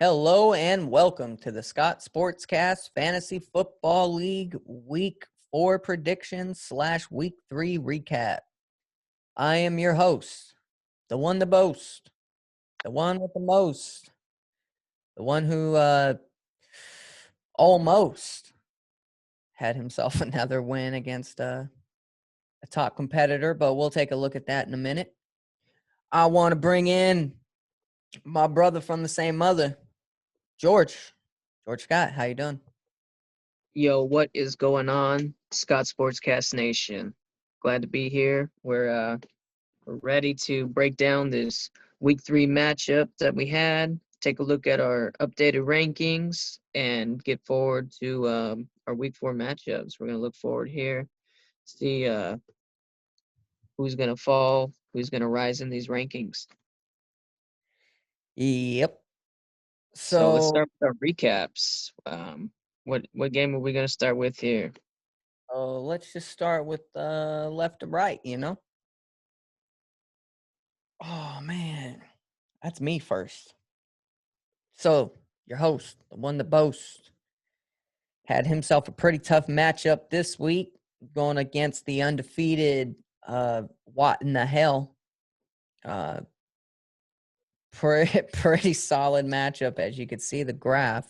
Hello and welcome to the Scott Sportscast Fantasy Football League Week 4 predictions / Week 3 recap. I am your host, the one to boast, the one with the most, the one who almost had himself another win against a top competitor, but we'll take a look at that in a minute. I want to bring in my brother from the same mother, George Scott. How you doing? Yo, what is going on, Scott Sportscast Nation? Glad to be here. We're ready to break down this Week 3 matchup that we had. Take a look at our updated rankings and get forward to our Week 4 matchups. We're gonna look forward here, see who's gonna fall, who's gonna rise in these rankings. Yep. So let's So start with our recaps. What game are we gonna start with here? let's just start with left to right. Oh, man. That's me first. So, your host, the one that boasts, had himself a pretty tough matchup this week going against the undefeated What in the Hell. Pretty solid matchup, as you could see the graph.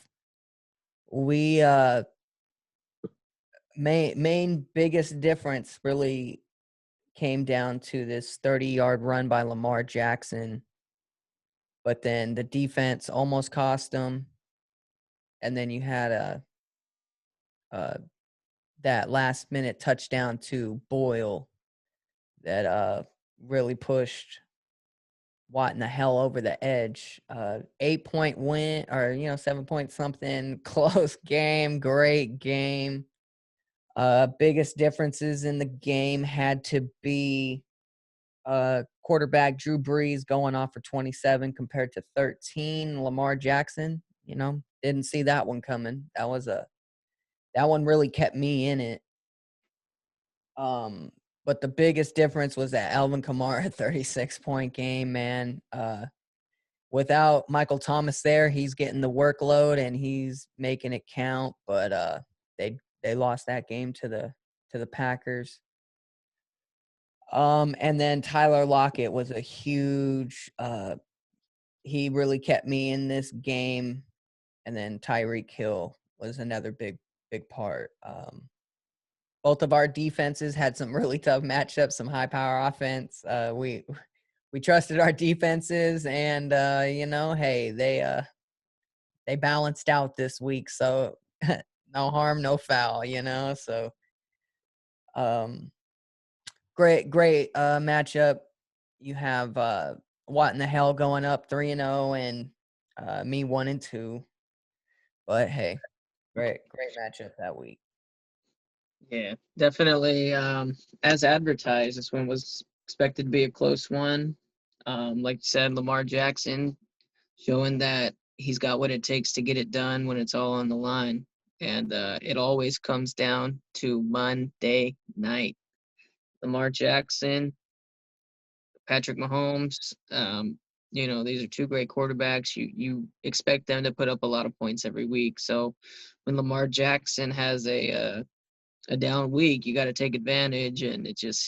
We main biggest difference really came down to this 30-yard run by Lamar Jackson, but then the defense almost cost him, and then you had that last-minute touchdown to Boyle that really pushed Watt in the hell over the edge. 8-point win, or 7-point something, close game, great game. Biggest differences in the game had to be quarterback Drew Brees going off for 27 compared to 13. Lamar Jackson, didn't see that one coming. That one really kept me in it. But the biggest difference was that Alvin Kamara 36-point game, man. Without Michael Thomas there, he's getting the workload and he's making it count. But they lost that game to the Packers. And then Tyler Lockett was a huge he really kept me in this game. And then Tyreek Hill was another big part. Both of our defenses had some really tough matchups, some high power offense. We trusted our defenses, and hey, they balanced out this week, so no harm, no foul. So great matchup. You have What in the Hell going up 3-0, and me 1-2. But hey, great matchup that week. Yeah, definitely. As advertised, this one was expected to be a close one. Like you said, Lamar Jackson showing that he's got what it takes to get it done when it's all on the line. And it always comes down to Monday night. Lamar Jackson, Patrick Mahomes, these are two great quarterbacks. You expect them to put up a lot of points every week. So when Lamar Jackson has a down week, you got to take advantage, and it just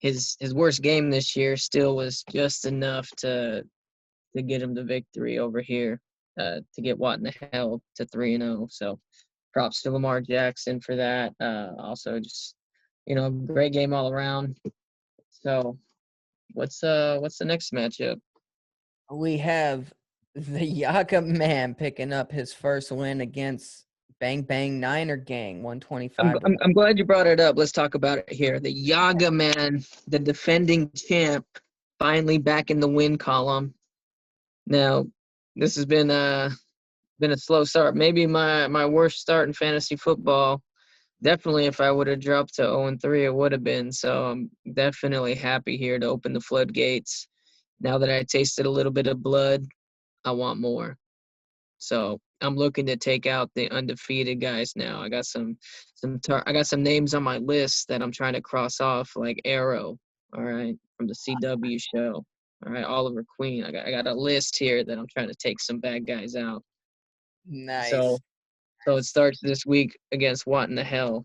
his worst game this year still was just enough to get him the victory over here, to get Watt in the hell to 3-0. So props to Lamar Jackson for that. Also just great game all around. So what's the next matchup? We have the Yaga man picking up his first win against Bang Bang Niner Gang, 125 to I'm glad you brought it up. Let's talk about it here. The Yaga man, the defending champ, finally back in the win column. Now, this has been a slow start. Maybe my worst start in fantasy football. Definitely, if I would have dropped to 0-3, it would have been. So I'm definitely happy here to open the floodgates. Now that I tasted a little bit of blood, I want more. So I'm looking to take out the undefeated guys now. I got I got some names on my list that I'm trying to cross off, like Arrow, all right, from the CW show. All right, Oliver Queen. I got a list here that I'm trying to take some bad guys out. So Nice. so it starts this week against What in the Hell.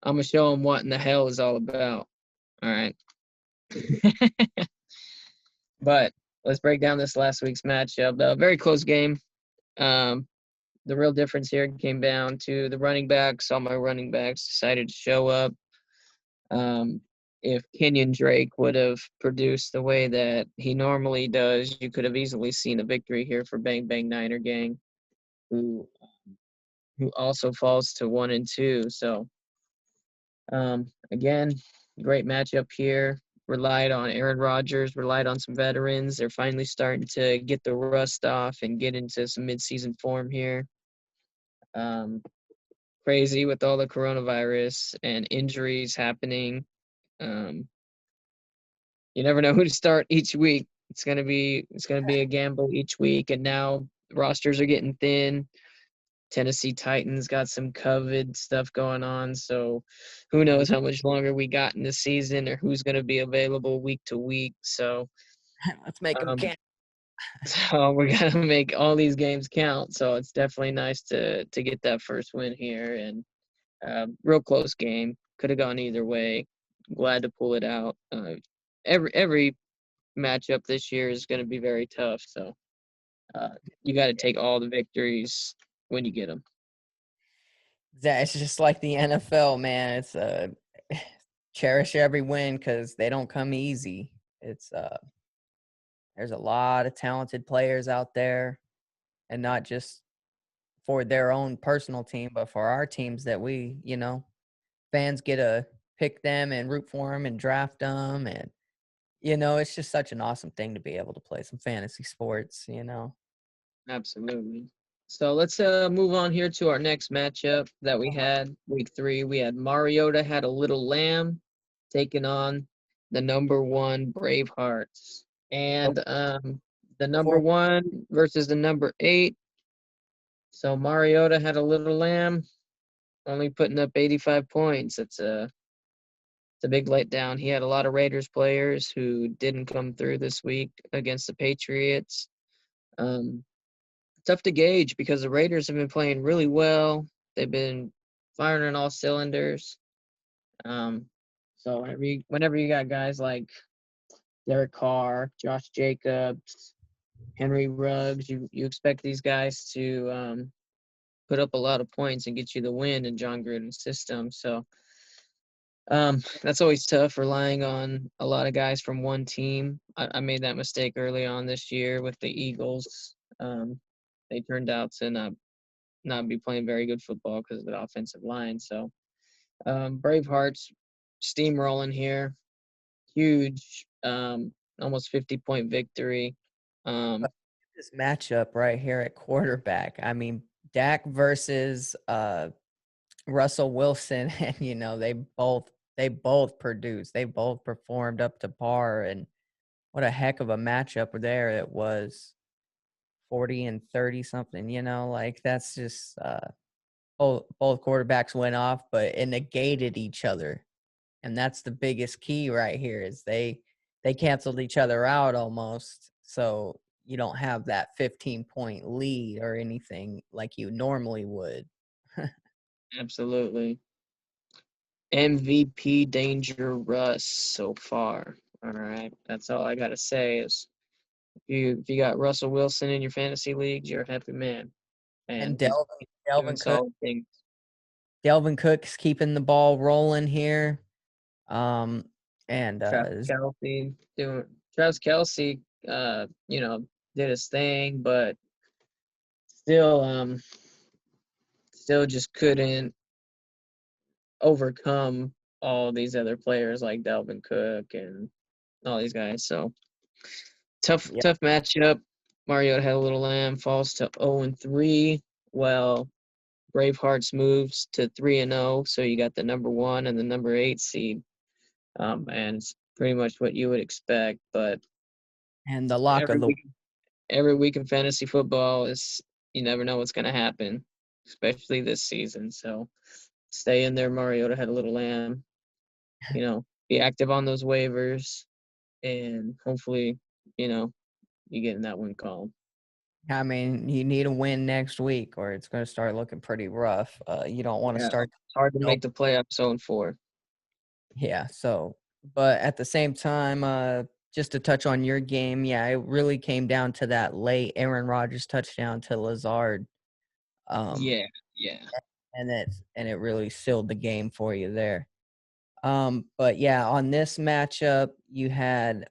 I'm gonna show them what in the hell is all about. All right. But let's break down this last week's matchup. A very close game. Um, the real difference here came down to the running backs. All my running backs decided to show up. Um, if Kenyon Drake would have produced the way that he normally does, you could have easily seen a victory here for Bang Bang Niner Gang, who who also falls to 1-2. So again, great matchup here. Relied on Aaron Rodgers, relied on some veterans. They're finally starting to get the rust off and get into some midseason form here. Um, Crazy with all the coronavirus and injuries happening. Um, you never know who to start each week. It's gonna be a gamble each week, and now rosters are getting thin. Tennessee Titans got some COVID stuff going on, so who knows how much longer we got in the season or who's going to be available week to week. So, Let's make them um, count. so we're gonna make all these games count. So it's definitely nice to get that first win here, and real close game. Could have gone either way. Glad to pull it out. Every matchup this year is going to be very tough. So uh, you got to take all the victories when you get them. It's just like the NFL, man. It's cherish every win because they don't come easy. It's there's a lot of talented players out there, and not just for their own personal team, but for our teams that we, fans get to pick them and root for them and draft them, and it's just such an awesome thing to be able to play some fantasy sports. Absolutely. So let's move on here to our next matchup that we had week 3. We had Mariota had a little lamb taking on the number 1 Bravehearts. And the number Before 1 versus the number 8. So Mariota had a little lamb, only putting up 85 points. It's a big letdown. He had a lot of Raiders players who didn't come through this week against the Patriots. Um, Tough to gauge because the Raiders have been playing really well. They've been firing on all cylinders. Um, so whenever you got guys like Derek Carr, Josh Jacobs, Henry Ruggs, you expect these guys to put up a lot of points and get you the win in John Gruden's system. So that's always tough, relying on a lot of guys from one team. I made that mistake early on this year with the Eagles. They turned out to not be playing very good football because of the offensive line. So Bravehearts steamrolling here, huge, almost 50-point victory. Um, this matchup right here at quarterback, I mean, Dak versus Russell Wilson, and they both produced, they both performed up to par, and what a heck of a matchup there it was. 40 and 30 something, like that's just both quarterbacks went off, but it negated each other. And that's the biggest key right here is they canceled each other out almost. So you don't have that 15-point lead or anything like you normally would. Absolutely. MVP Danger Russ so far. All right, that's all I gotta say. Is if you got Russell Wilson in your fantasy leagues, you're a happy man, And and he's Delvin doing Delvin Cook solid things. Delvin Cook's keeping the ball rolling here. Um and Travis Kelsey, did his thing, but still, still just couldn't overcome all these other players like Delvin Cook and all these guys. So tough, yeah, tough matchup. Mariota had a little lamb, falls to 0-3. Well, Bravehearts moves to 3-0. So you got the number 1 and the number 8 seed. And it's pretty much what you would expect. But and the lock every of the week, every week in fantasy football is you never know what's going to happen, especially this season. So stay in there. Mariota had a little lamb. Be active on those waivers. and hopefully, you get in that win column. I mean, you need a win next week, or it's going to start looking pretty rough. You don't want to Yeah, start. it's hard to make the playoffs 0-4. Yeah. So, but at the same time, just to touch on your game, yeah, it really came down to that late Aaron Rodgers touchdown to Lazard. Um, Yeah, yeah. and it really sealed the game for you there. But yeah, on this matchup, you had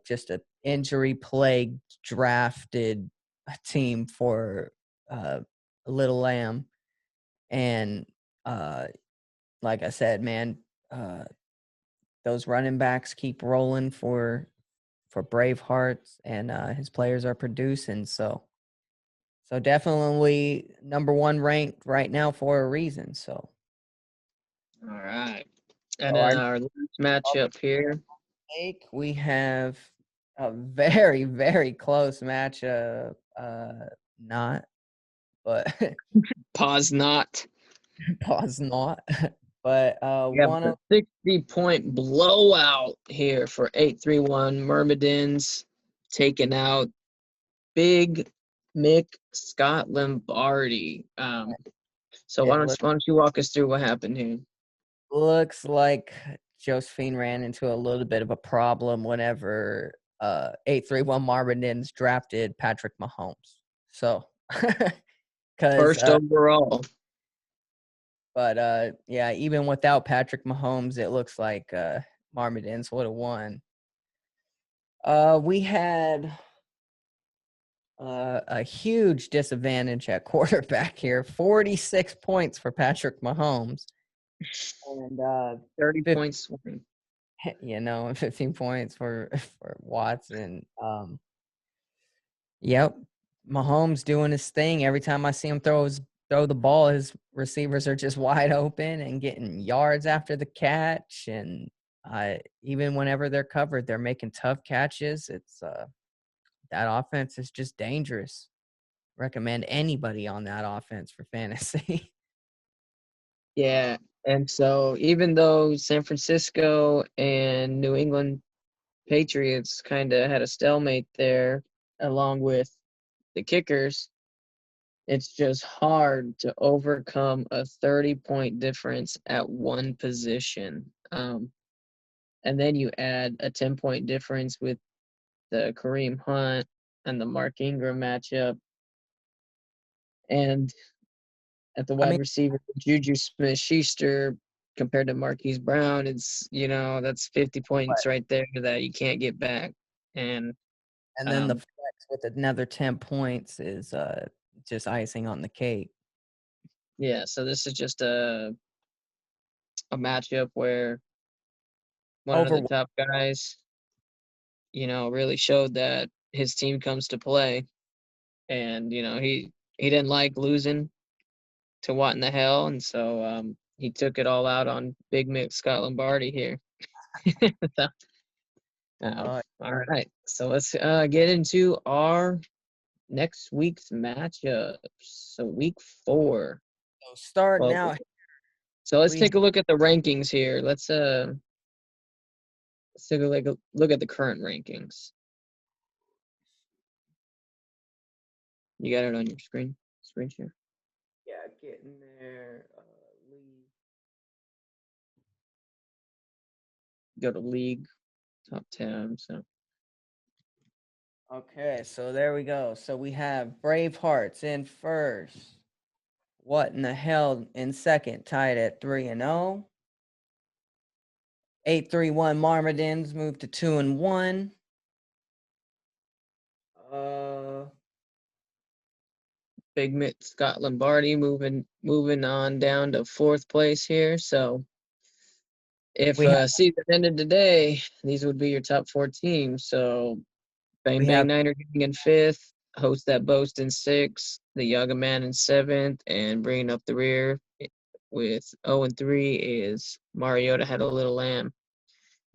just a injury plagued drafted team for Little Lamb, and like I said, man, uh, those running backs keep rolling for Bravehearts, and his players are producing. So definitely number one ranked right now for a reason. So, All right. And so then our our last matchup here. take, we have a very, very close matchup. Not, but Pause not. pause not. But We have one the of 60-point blowout here for 831 Myrmidons, taking out Big Mick Scott Lombardi. So it look, why don't you walk us through what happened here? looks like Josephine ran into a little bit of a problem whenever 831 Marvinins drafted Patrick Mahomes. So, because First overall. but yeah, even without Patrick Mahomes, it looks like Marmidins would have won. We had a huge disadvantage at quarterback here. 46 points for Patrick Mahomes, and 30 50, points swing. and 15 points for Watson. Yep, Mahomes doing his thing. Every time I see him throw the ball, his receivers are just wide open and getting yards after the catch. And even whenever they're covered, they're making tough catches. It's that offense is just dangerous. Recommend anybody on that offense for fantasy. Yeah. And so even though San Francisco and New England Patriots kind of had a stalemate there, along with the kickers, it's just hard to overcome a 30-point difference at one position. And then you add a 10-point difference with the Kareem Hunt and the Mark Ingram matchup. And at the I wide mean, receiver, Juju Smith-Schuster compared to Marquise Brown, that's 50 points right there that you can't get back. And and then the um, flex with another 10 points is just icing on the cake. yeah, so this is just a matchup where one of the Over top guys, really showed that his team comes to play, and he didn't like losing to what in the hell, and so he took it all out on Big Mick Scott Lombardi here. So, all right, so let's get into our next week's matchups. So week 4. so starting Well, out, so let's we take a look at the rankings here. Let's take a look at the current rankings. You got it on your screen share. yeah, getting there. Go to league top 10. So Okay, so there we go. So we have Bravehearts in first. What in the hell in second, tied at 3-0. 831 Marmadins moved to 2-1. Uh, Big Mitt Scott Lombardi moving on down to 4th place here. So if we have season ended today, these would be your top 4 teams. So Bang we Bang have Niner getting in 5th, Host That Boast in 6th, the Yaga Man in 7th, and bringing up the rear with 0-3 is Mariota Had a Little Lamb.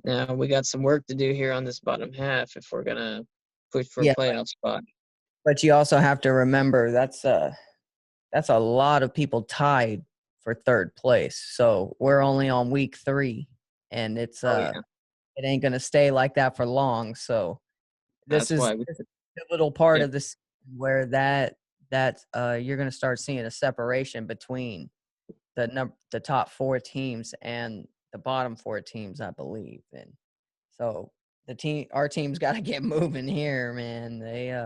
Now we got some work to do here on this bottom half if we're gonna push for a yeah, playoff spot. but you also have to remember that's a lot of people tied for third place. So we're only on week 3, and it's Oh yeah. it ain't gonna stay like that for long. So this That's is why we this is a pivotal part yeah, of this where that you're gonna start seeing a separation between the top four teams and the bottom four teams, I believe. And so our team's got to get moving here, man. They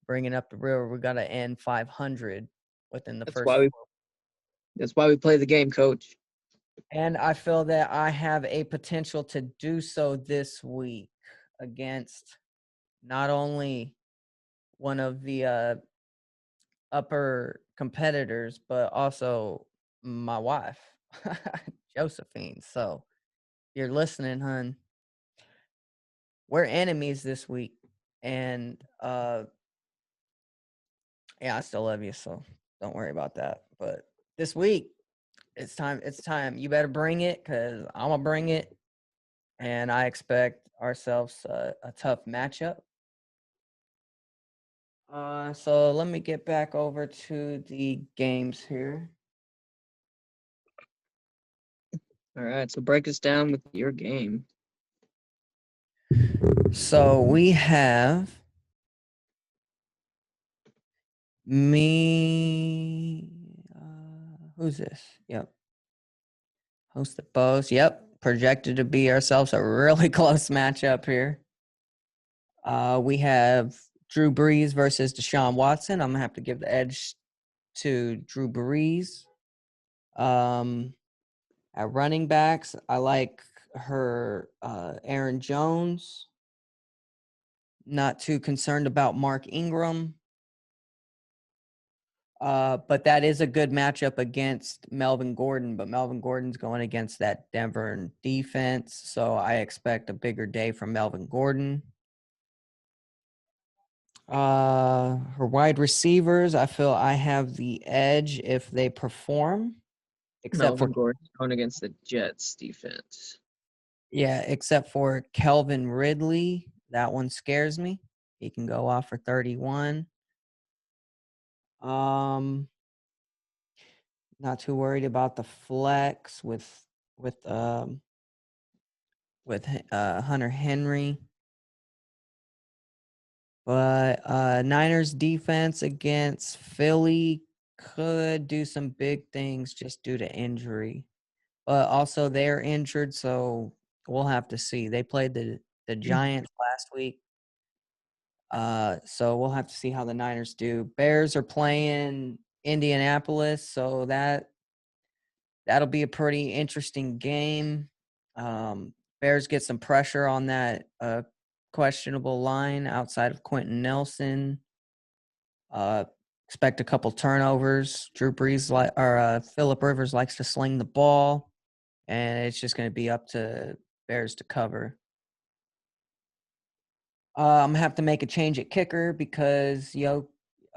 bringing up the river. We got to end 500 within the that's first why we four. that's why we play the game, coach. And I feel that I have a potential to do so this week against not only one of the upper competitors, but also my wife, Josephine. So you're listening, hun. We're enemies this week. And yeah, I still love you, so don't worry about that. But this week, it's time. It's time. You better bring it because I'm gonna bring it, and I expect ourselves a tough matchup. So let me get back over to the games here. All right, so break us down with your game. So we have me. Who's this? Yep. Host the Bows. Yep. Projected to be ourselves a really close matchup here. We have Drew Brees versus Deshaun Watson. I'm gonna have to give the edge to Drew Brees. At running backs, I like her Aaron Jones. Not too concerned about Mark Ingram. But that is a good matchup against Melvin Gordon. But Melvin Gordon's going against that Denver defense, so I expect a bigger day from Melvin Gordon. Her wide receivers, I feel I have the edge if they perform, except for Melvin Gordon going against the Jets defense. except for Kelvin Ridley. That one scares me. He can go off for 31. Um, not too worried about the flex with Hunter Henry. But Niners defense against Philly could do some big things just due to injury. But also they're injured, so we'll have to see. They played the Giants last week. So we'll have to see how the Niners do. Bears are playing Indianapolis, so that'll be a pretty interesting game. Bears get some pressure on that questionable line outside of Quentin Nelson. Expect a couple turnovers. Drew Brees or Phillip Rivers likes to sling the ball, and it's just going to be up to Bears to cover. I'm gonna have to make a change at kicker because Young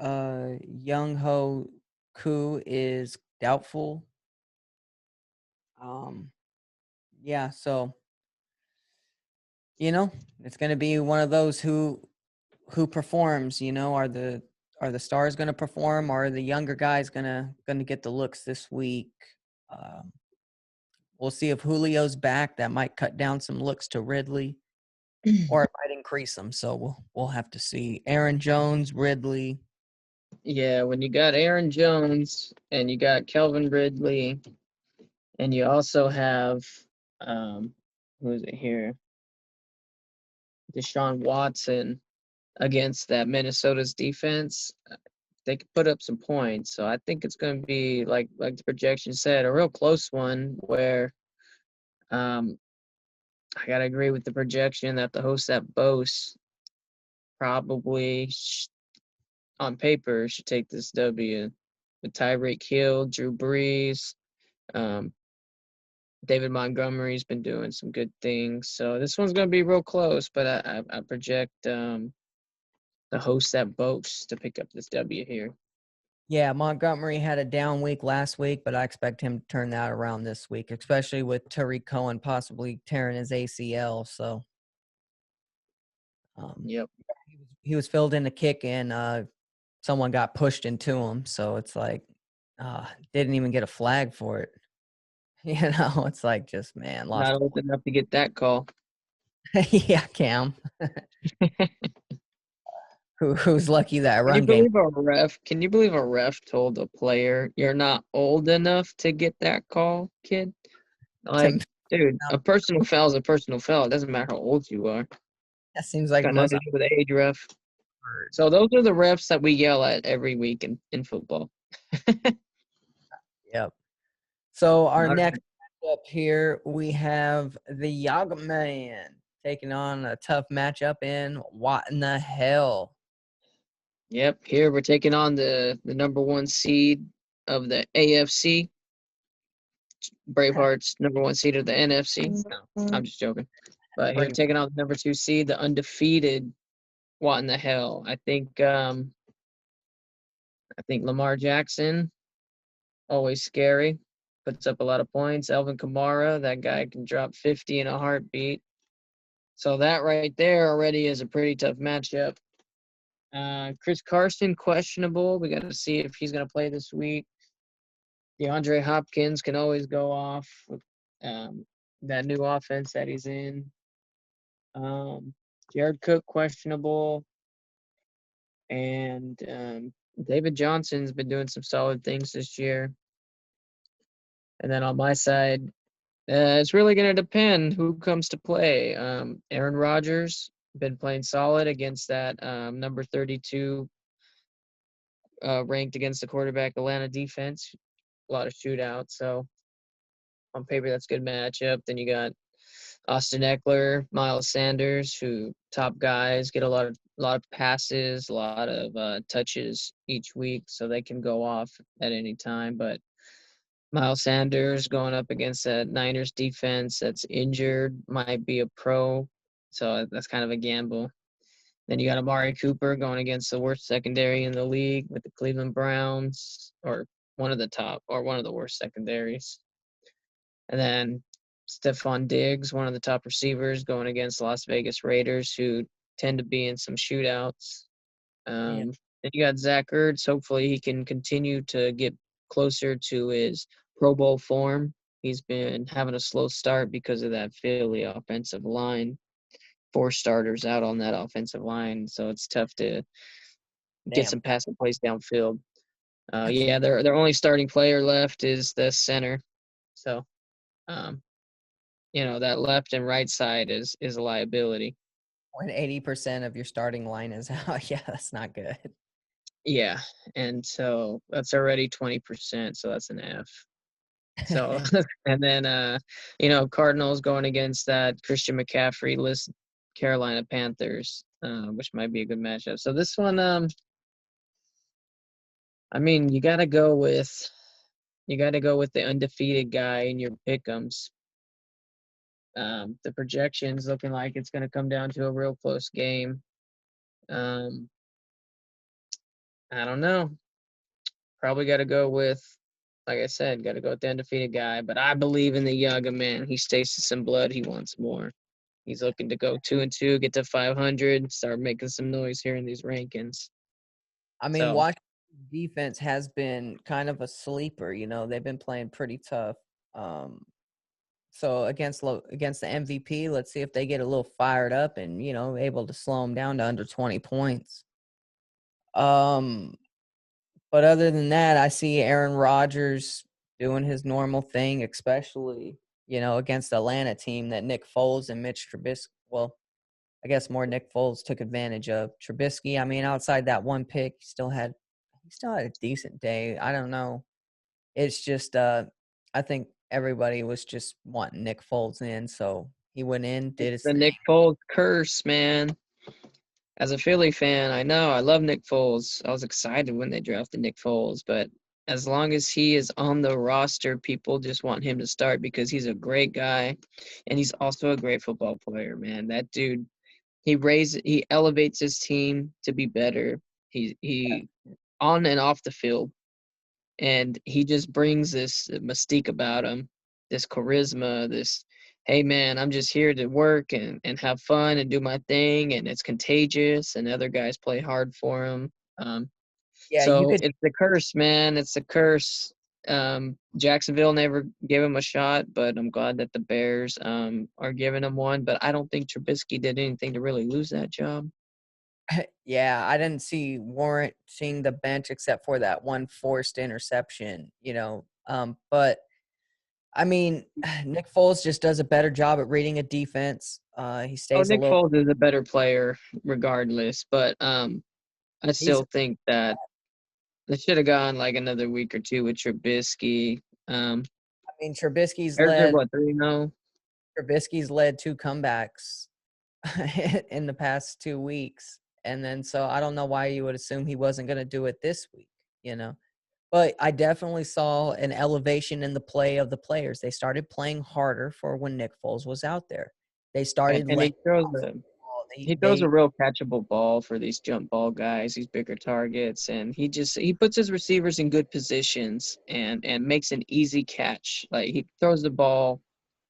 Ho Koo is doubtful. Yeah, so it's gonna be one of those who performs. Are the stars gonna perform, or are the younger guys gonna get the looks this week? Um, we'll see if Julio's back. That might cut down some looks to Ridley, or it might increase them. So we'll have to see. Aaron Jones, Ridley. Yeah, when you got Aaron Jones and you got Kelvin Ridley, and you also have who is it here? Deshaun Watson against that Minnesota's defense. They could put up some points. So I think it's going to be like the projection said, a real close one where I got to agree with the projection that the host at Bose probably on paper should take this W with Tyreek Hill, Drew Brees, um, David Montgomery's been doing some good things. So this one's going to be real close, but I project the host at Bose to pick up this W here. Yeah, Montgomery had a down week last week, but I expect him to turn that around this week, especially with Tariq Cohen possibly tearing his ACL. So Yep. he was filled in the kick, and someone got pushed into him. So it's like didn't even get a flag for it. It's like just man lost. Not old enough to get that call. Yeah, Cam, who's lucky that Can you run game. believe a ref? Can you believe a ref told a player, "You're not old enough to get that call, kid"? Like, To dude, a personal foul is a personal foul. It doesn't matter how old you are. that seems like the Got nothing most to do with age, ref. awkward. So those are the refs that we yell at every week in football. Yep. So our All next right. up here, we have the Yaga Man taking on a tough matchup in What in the Hell. Yep. Here we're taking on the number one seed of the AFC. Bravehearts number one seed of the NFC. No, I'm just joking. But here we're Pretty taking on the number two seed, the undefeated. What in the hell? I think Lamar Jackson, always scary, puts up a lot of points. Alvin Kamara, that guy can drop 50 in a heartbeat. So that right there already is a pretty tough matchup. Chris Carson, questionable. We got to see if he's going to play this week. DeAndre Hopkins can always go off with that new offense that he's in. Jared Cook, questionable. And David Johnson's been doing some solid things this year. And then on my side, it's really going to depend who comes to play. Aaron Rodgers been playing solid against that number 32 ranked against the quarterback Atlanta defense. A lot of shootouts. So on paper, that's a good matchup. Then you got Austin Eckler, Miles Sanders, who top guys get a lot of passes, a lot of touches each week, so they can go off at any time. But Miles Sanders going up against that Niners defense that's injured, might be a pro, so that's kind of a gamble. Then you got Amari Cooper going against the worst secondary in the league with the Cleveland Browns, or one of the worst secondaries. And then Stephon Diggs, one of the top receivers, going against Las Vegas Raiders, who tend to be in some shootouts. yeah. Then you got Zach Ertz. Hopefully, he can continue to get closer to his Pro Bowl form. He's been having a slow start because of that Philly offensive line. 4 starters out on that offensive line, so it's tough to get Damn. some passing plays downfield. That's Yeah, their only starting player left is the center. So, um, that left and right side is a liability. when 80% of your starting line is out. Yeah, that's not good. Yeah, and so that's already 20%, so that's an F. So and then Cardinals going against that Christian McCaffrey list Carolina Panthers, which might be a good matchup. So this one, I mean, you gotta go with the undefeated guy in your pick'ems. The projections looking like it's gonna come down to a real close game. Um, I don't know. Probably got to go with, like I said, got to go with the undefeated guy. But I believe in the Yaga man. He's tasted some blood. He wants more. He's looking to go 2-2, get to 500, start making some noise here in these rankings. I mean, So Washington's defense has been kind of a sleeper. They've been playing pretty tough. Um, so against the MVP, let's see if they get a little fired up and able to slow them down to under 20 points. Um, but other than that, I see Aaron Rodgers doing his normal thing, especially against the Atlanta team that Nick Foles and Mitch Trubisky. Well, I guess more Nick Foles took advantage of Trubisky. I mean, outside that one pick, he still had a decent day. I don't know. It's just I think everybody was just wanting Nick Foles in, so he went in, did his the thing. Nick Foles curse, man. As a Philly fan, I know I love Nick Foles. I was excited when they drafted Nick Foles, but as long as he is on the roster, people just want him to start because he's a great guy and he's also a great football player, man. That dude, he elevates his team to be better. He on and off the field, and he just brings this mystique about him, this charisma, this hey man, I'm just here to work and have fun and do my thing, and it's contagious, and other guys play hard for him. Yeah, you So could it's the curse, man. It's the curse. Jacksonville never gave him a shot, but I'm glad that the Bears are giving him one. But I don't think Trubisky did anything to really lose that job. Yeah, I didn't see Warrant seeing the bench except for that one forced interception, but I mean, Nick Foles just does a better job at reading a defense. He Oh, stays a Nick little. Foles is a better player regardless, but I He's. still think that they should have gone like another week or two with Trubisky. I mean, Trubisky's Bears are led. what 3-0. Trubisky's led 2 comebacks in the past 2 weeks, and then so I don't know why you would assume he wasn't going to do it this week. You know. But I definitely saw an elevation in the play of the players. They started playing harder for when Nick Foles was out there. They started And letting he throws off a the ball. he throws They a real catchable ball for these jump ball guys, these bigger targets, and he puts his receivers in good positions and makes an easy catch. Like he throws the ball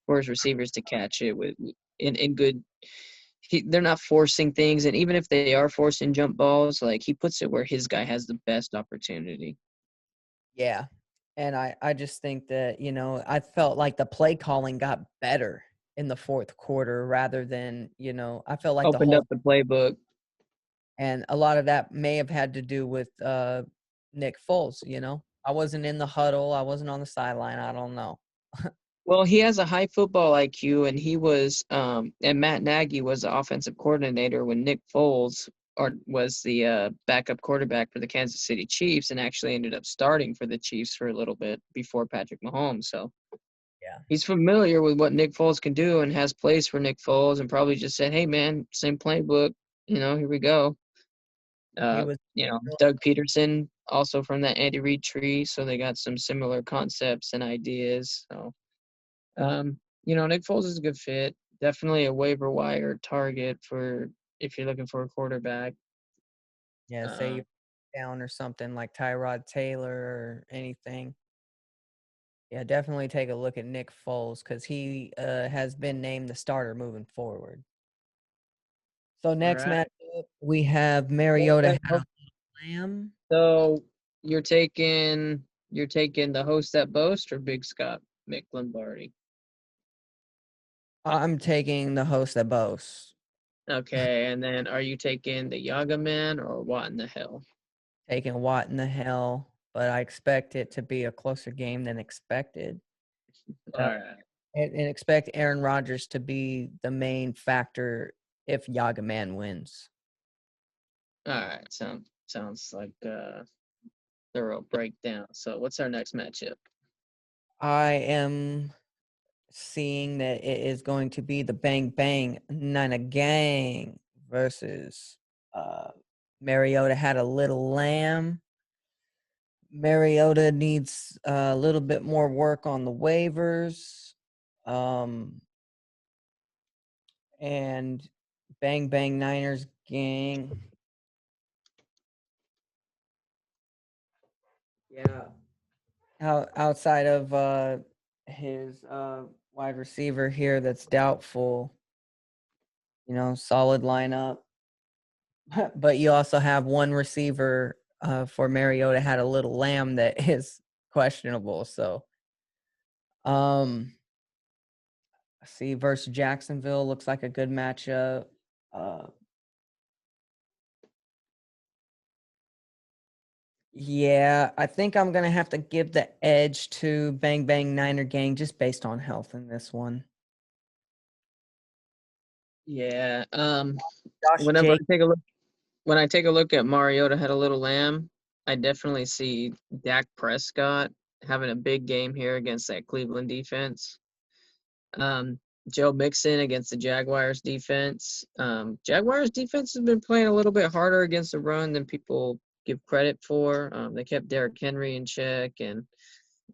for his receivers to catch it with in good. They're not forcing things, and even if they are forcing jump balls, like he puts it where his guy has the best opportunity. Yeah. And I just think that, I felt like the play calling got better in the fourth quarter rather than, I felt like the Opened whole up the playbook. and a lot of that may have had to do with Nick Foles. I wasn't in the huddle, I wasn't on the sideline, I don't know. Well, he has a high football IQ, and he was, and Matt Nagy was the offensive coordinator when Nick Foles was the backup quarterback for the Kansas City Chiefs, and actually ended up starting for the Chiefs for a little bit before Patrick Mahomes. So Yeah. he's familiar with what Nick Foles can do, and has plays for Nick Foles, and probably just said, "Hey, man, same playbook. Here we go." He was Doug Peterson, also from that Andy Reid tree, so they got some similar concepts and ideas. So. Nick Foles is a good fit. Definitely a waiver wire target for if you're looking for a quarterback. yeah, say Uh, you down or something like Tyrod Taylor or anything. Yeah, definitely take a look at Nick Foles because he has been named the starter moving forward. So all next right. matchup, we have Mariota had a lamb. So you're taking the host that boast or Big Scott McLombardi. I'm taking the host that boasts, Okay, and then are you taking the Yaga man or what in the hell? taking Watt in the hell, but I expect it to be a closer game than expected. All Uh, right. and expect Aaron Rodgers to be the main factor if Yaga Man wins. All right. Sounds like thorough breakdown. So what's our next matchup? I am seeing that it is going to be the Bang Bang Nina Gang versus uh, Mariota had a little lamb. Mariota needs a little bit more work on the waivers. Um, and Bang Bang Niners gang. Yeah. Outside of his wide receiver here that's doubtful, solid lineup. But you also have one receiver for Mariota had a little lamb that is questionable. So, see versus Jacksonville looks like a good matchup. Uh, yeah, I think I'm gonna have to give the edge to Bang Bang Niner Gang just based on health in this one. Yeah. Josh Whenever I Jake take a look when I take a look at Mariota had a little lamb, I definitely see Dak Prescott having a big game here against that Cleveland defense. Um, Joe Mixon against the Jaguars defense. Jaguars defense has been playing a little bit harder against the run than people give credit for. They kept Derrick Henry in check, and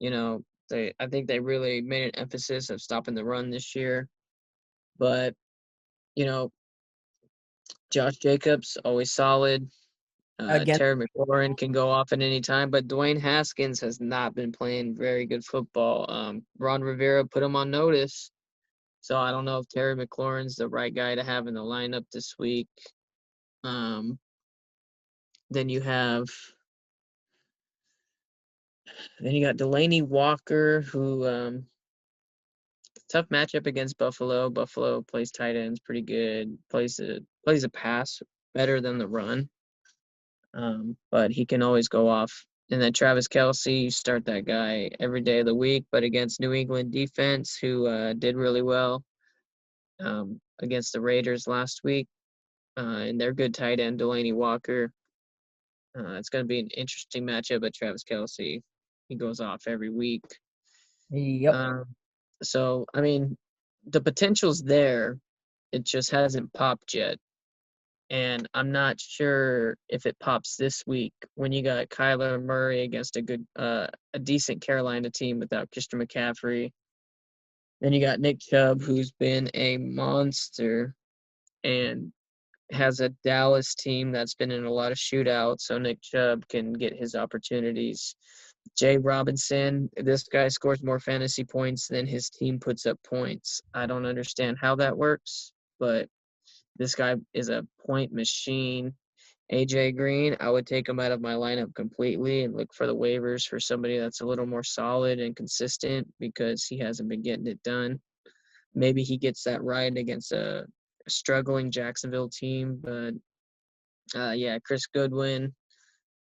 I think they really made an emphasis of stopping the run this year. But you know, Josh Jacobs always solid. against Terry McLaurin can go off at any time, but Dwayne Haskins has not been playing very good football. Ron Rivera put him on notice, so I don't know if Terry McLaurin's the right guy to have in the lineup this week. Um, then you have Then you got Delaney Walker, who tough matchup against Buffalo. Buffalo plays tight ends pretty good. Plays a pass better than the run. But he can always go off. And then Travis Kelce, you start that guy every day of the week, but against New England defense, who did really well against the Raiders last week, and their good tight end Delaney Walker. It's going to be an interesting matchup. But Travis Kelce, he goes off every week. Yep. Um, so I mean, the potential's there. It just hasn't popped yet. And I'm not sure if it pops this week when you got Kyler Murray against a decent Carolina team without Christian McCaffrey. Then you got Nick Chubb, who's been a monster and has a Dallas team that's been in a lot of shootouts, so Nick Chubb can get his opportunities. Jay Robinson, this guy scores more fantasy points than his team puts up points. I don't understand how that works, but this guy is a point machine. AJ Green, I would take him out of my lineup completely and look for the waivers for somebody that's a little more solid and consistent because he hasn't been getting it done. Maybe he gets that right against a struggling Jacksonville team, but yeah, Chris Goodwin,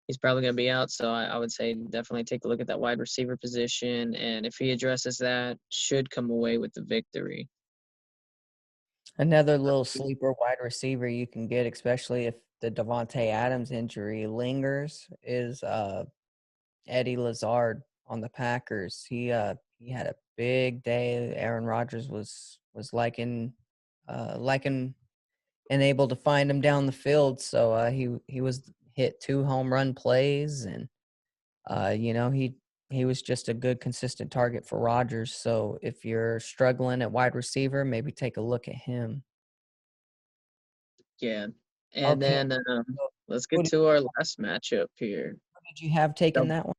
he's probably going to be out. So I would say definitely take a look at that wide receiver position. And if he addresses that, should come away with the victory. Another little sleeper wide receiver you can get, especially if the Devontae Adams injury lingers, is Eddie Lazard on the Packers. He had a big day. Aaron Rodgers was liking and able to find him down the field. So he was hit 2 home run plays, and he was just a good consistent target for Rodgers. So if you're struggling at wide receiver, maybe take a look at him. Yeah. And Okay. then So let's who get did, to our last matchup here. who did you have taking So that one?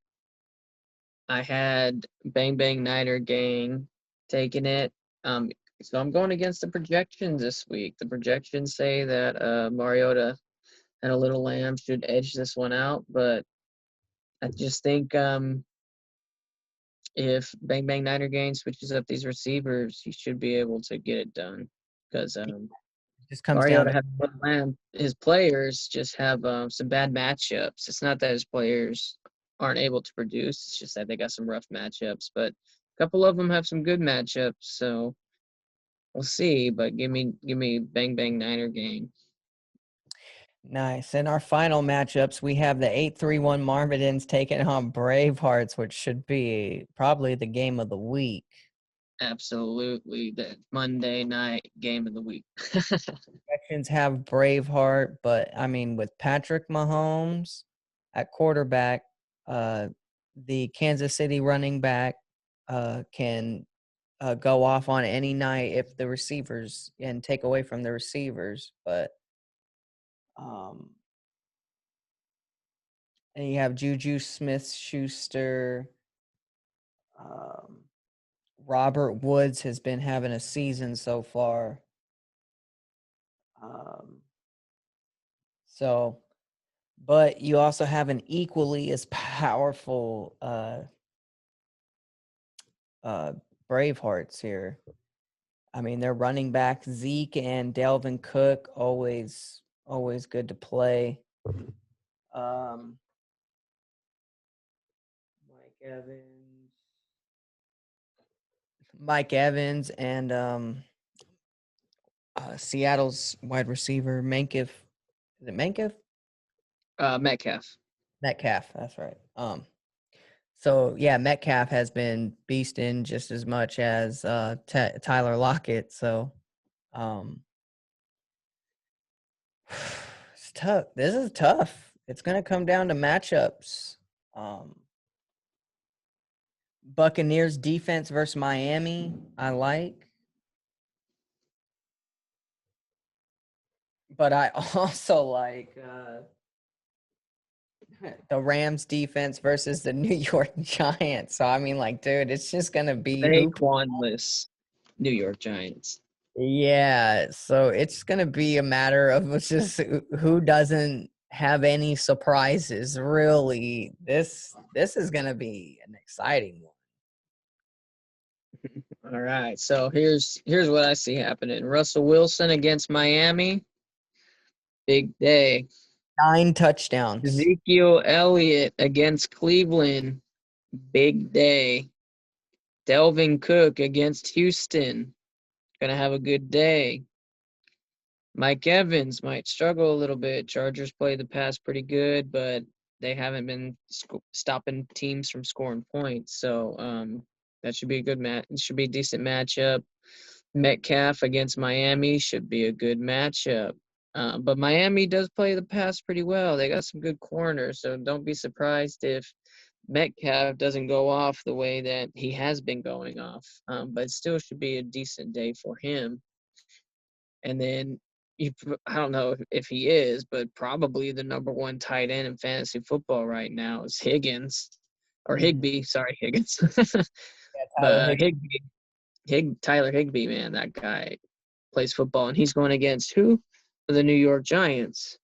I had Bang Bang Niner Gang taking it. Um, so I'm going against the projections this week. The projections say that Mariota and a little lamb should edge this one out, but I just think if Bang Bang Niner Gang switches up these receivers, he should be able to get it done because It just comes down Mariota to has one lamb. His players just have some bad matchups. It's not that his players aren't able to produce. It's just that they got some rough matchups. But a couple of them have some good matchups. So we'll see. But give me Bang Bang Niner Gang. nice. In our final matchups, we have the 831 Marvitins taking on Bravehearts, which should be probably the game of the week. Absolutely, the Monday night game of the week. Projections have Braveheart, but I mean, with Patrick Mahomes at quarterback, uh, the Kansas City running back can go off on any night if the receivers and take away from the receivers. But um, and you have Juju Smith Schuster. Um, Robert Woods has been having a season so far. Um, so, but you also have an equally as powerful uh, Bravehearts here. I mean, their running back Zeke and Delvin Cook always good to play. Um, Mike Evans, Mike Evans, and Seattle's wide receiver Mankiff. Is it Mankiff? Metcalf. Metcalf. That's right. So yeah, Metcalf has been beasting just as much as Tyler Lockett. So um, it's tough. This is tough. It's gonna come down to matchups. Um, Buccaneers defense versus Miami. I like, but I also like the Rams defense versus the New York Giants. So I mean, like, dude, it's just gonna be who. Saquonless New York Giants. Yeah, so it's gonna be a matter of just who doesn't have any surprises. Really, this is gonna be an exciting one. All right. So here's what I see happening. Russell Wilson against Miami. Big day. 9 touchdowns. Ezekiel Elliott against Cleveland. Big day. Delvin Cook against Houston. Gonna have a good day. Mike Evans might struggle a little bit. Chargers play the pass pretty good, but they haven't been stopping teams from scoring points. So that should be a good match. It should be a decent matchup. Metcalf against Miami should be a good matchup. But Miami does play the pass pretty well. They got some good corners, so don't be surprised if Metcalf doesn't go off the way that he has been going off. But it still should be a decent day for him. And then I don't know if he is, but probably the number one tight end in fantasy football right now is Higgins or Mhm. Higbee. Sorry, Higgins. Yeah, Tyler But Higbee. Tyler Higbee, man, that guy plays football, and he's going against who? The New York Giants.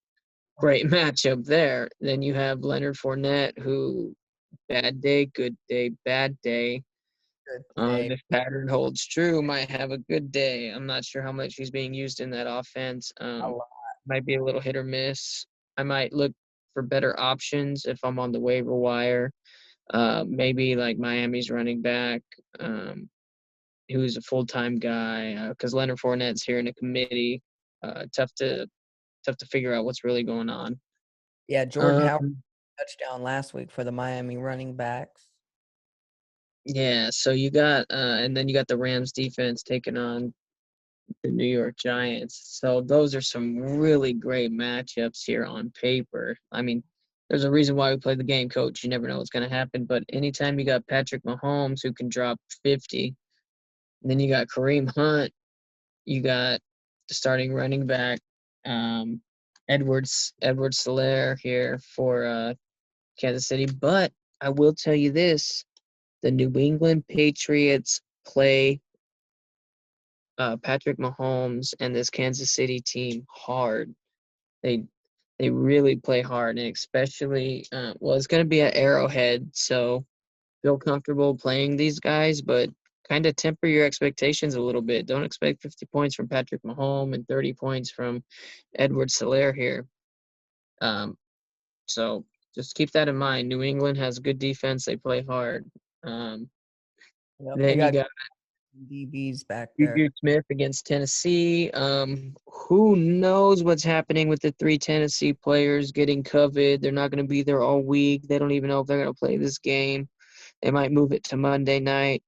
Great matchup there. Then you have Leonard Fournette, who bad day, good day, bad day. Good day. If pattern holds true, might have a good day. I'm not sure how much he's being used in that offense. A lot. Might be a little hit or miss. I might look for better options if I'm on the waiver wire. Maybe like Miami's running back, who's a full-time guy, because Leonard Fournette's here in a committee. Tough to figure out what's really going on. Yeah, Jordan Howard Um, touchdown last week for the Miami running backs. yeah, so you got and then you got the Rams defense taking on the New York Giants. So those are some really great matchups here on paper. I mean, there's a reason why we play the game, coach. You never know what's going to happen, but anytime you got Patrick Mahomes who can drop 50, and then you got Kareem Hunt, you got the starting running back, um, Edwards Solaire here for Kansas City. But I will tell you this: the New England Patriots play Patrick Mahomes and this Kansas City team hard. They they really play hard, and especially well, it's going to be at Arrowhead, so feel comfortable playing these guys, but kind of temper your expectations a little bit. Don't expect 50 points from Patrick Mahomes and 30 points from Edward Solaire here. Um, so just keep that in mind. New England has good defense; they play hard. Um, Yep, they then you got got DBs back there. Juju Smith against Tennessee. Who knows what's happening with the three Tennessee players getting COVID? They're not going to be there all week. They don't even know if they're going to play this game. They might move it to Monday night.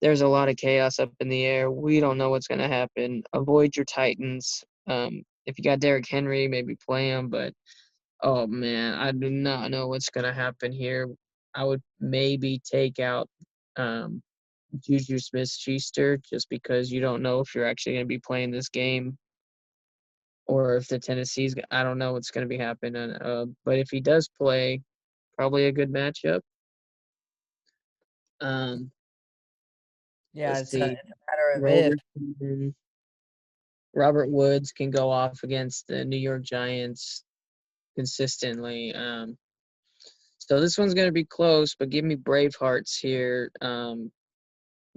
There's a lot of chaos up in the air. We don't know what's going to happen. Avoid your Titans. If you got Derrick Henry, maybe play him. But oh man, I do not know what's going to happen here. I would maybe take out um, Juju Smith-Schuster just because you don't know if you're actually going to be playing this game or if the Tennessee's. I don't know what's going to be happening. But if he does play, probably a good matchup. Um, Yeah, let's see. it's a matter of if. Robertson, Robert Woods can go off against the New York Giants consistently. So this one's going to be close, but give me Bravehearts here,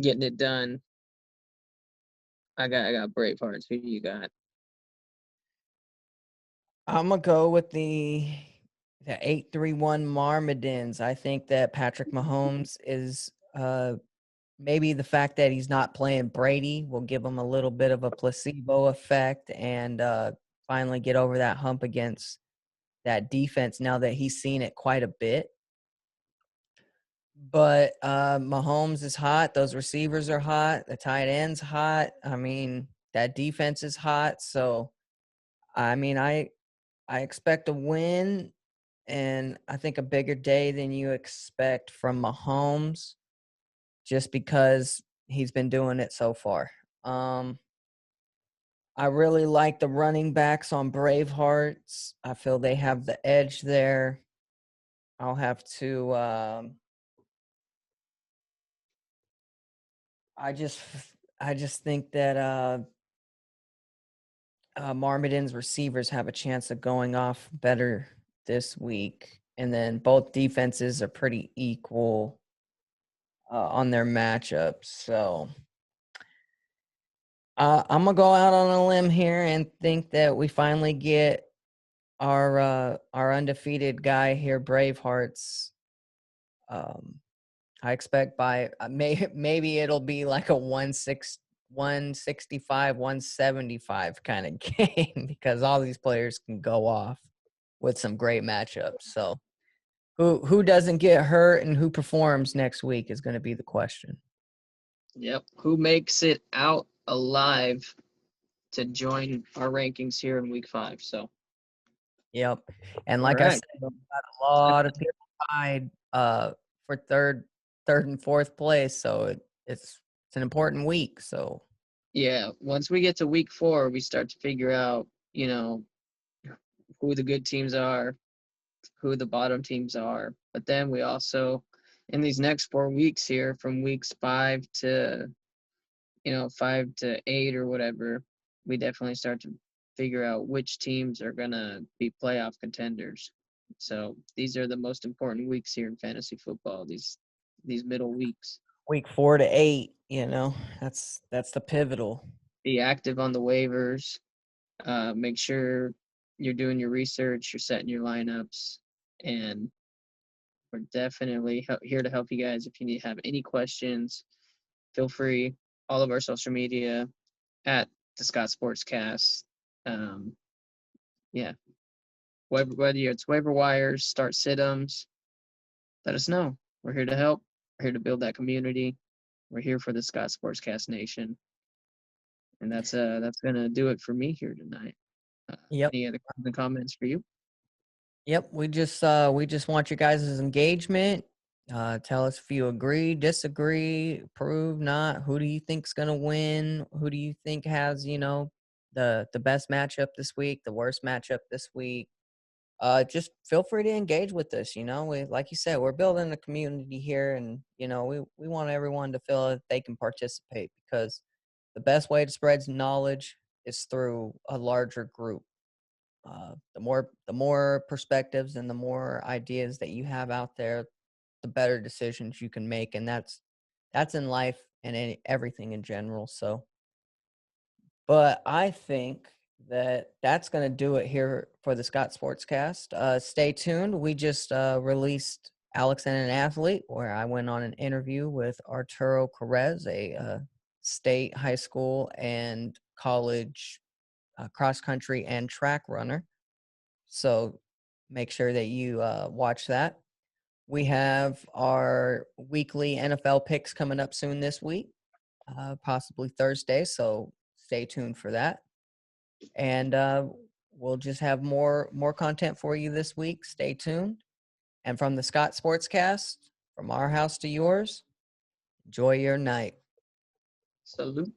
getting it done. I got Bravehearts. Who do you got? I'm gonna go with the 8-3-1 Marmadins. I think that Patrick Mahomes is maybe the fact that he's not playing Brady will give him a little bit of a placebo effect and finally get over that hump against that defense now that he's seen it quite a bit. But Mahomes is hot. Those receivers are hot. The tight end's hot. I mean, that defense is hot. So, I mean, I expect a win, and I think a bigger day than you expect from Mahomes, just because he's been doing it so far. I really like the running backs on Bravehearts. I feel they have the edge there. I'll have to. I just, I just think that Marmaduke's receivers have a chance of going off better this week, and then both defenses are pretty equal on their matchups. So I'm gonna go out on a limb here and think that we finally get our undefeated guy here, Bravehearts. I expect by maybe it'll be like a 165, 175 kind of game because all these players can go off with some great matchups. So who doesn't get hurt and who performs next week is going to be the question. Yep. Who makes it out alive to join our rankings here in week 5? So, Yep. And all like I right. said, we've got a lot of people tied for third and fourth place. So it's an important week. So Yeah. Once we get to week 4, we start to figure out, who the good teams are, who the bottom teams are. But then we also, in these next 4 weeks here, from weeks 5 to 8 or whatever, we definitely start to figure out which teams are gonna be playoff contenders. So these are the most important weeks here in fantasy football. These middle weeks. week 4 to 8, that's the pivotal. Be active on the waivers. Make sure you're doing your research. You're setting your lineups, and we're definitely here to help you guys. If you have any questions, feel free. All of our social media at the Scott Sportscast. Yeah, whether it's waiver wires, start sit-ums, let us know. We're here to help. We're here to build that community. We're here for the Scott Sportscast Nation, and that's gonna do it for me here tonight. Yep. Any other comments for you? Yep, we just want your guys' engagement. Tell us if you agree, disagree, approve, not. Who do you think's gonna win? Who do you think has, the best matchup this week, the worst matchup this week? Just feel free to engage with us. We, like you said, we're building a community here, and we want everyone to feel that they can participate because the best way to spread knowledge is through a larger group. The more perspectives and the more ideas that you have out there, the better decisions you can make, and that's in life and in everything in general. So, but I think that that's going to do it here for the Scott Sportscast. Stay tuned. We just released Alex and an Athlete, where I went on an interview with Arturo Carrez, a state, high school, and college cross country and track runner. So make sure that you watch that. We have our weekly NFL picks coming up soon this week, possibly Thursday. So stay tuned for that. And we'll just have more content for you this week. Stay tuned. And from the Scott Sportscast, from our house to yours, enjoy your night. Salute.